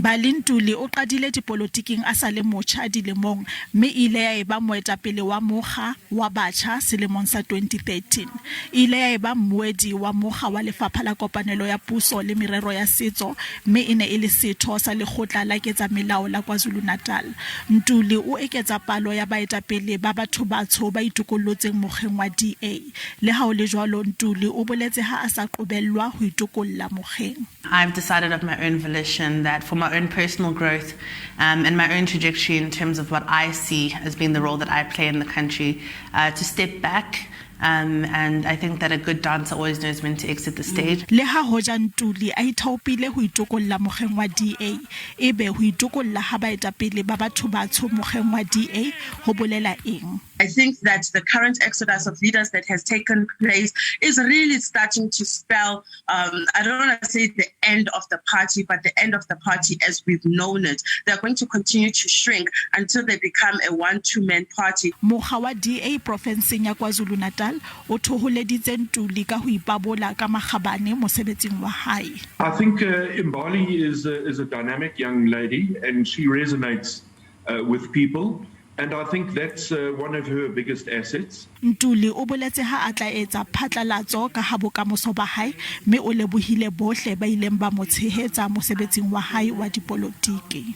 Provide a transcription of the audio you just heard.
Mbali Ntuli o qadile dipolotiking a sa le motjha dilemong mme ile ya eba moetapele wa mokga wa batjha selemong sa 2013. Ile ya eba mmuedi wa mokga wa lefapha la kopanelo ya puso le merero ya setso mme ene e le setho sa lekgotla la ketsa melao la Kwazulu Natal. Ntuli o eketsa palo ya baetapele ba batho batsho ba itokollotseng mokgeng wa DA. Le ha o le jwalo Ntuli o boletse ha a sa qobellwa ho itokolla mokgeng. I've decided of my own volition that for my own personal growth and my own trajectory in terms of what I see as being the role that I play in the country, to step back. And I think that a good dancer always knows when to exit the stage. Le ha hoja Ntuli a ithaopile ho itokolla mokgeng wa DA, ebe ho itokolla ha baetapele ba batho batsho mokgeng wa DA ho bolela eng? I think that the current exodus of leaders that has taken place is really starting to spell, I don't want to say the end of the party, but the end of the party as we've known it. They're going to continue to shrink until they become a one-two-man party. Mokga wa DA profensi ya Kwazulu Natal o thoholeditse Ntuli ka ho ipabola ka makgabane mosebetsing wa hae. I think Mbali is a dynamic young lady and she resonates with people. And I think that's one of her biggest assets. Ntuli o boletse ha a tla etsa phatlalatso ka ha bokamoso ba hae mme o lebohile bohle ba ileng ba mo tshehetsa mosebetsing wa hae wa dipolotiki.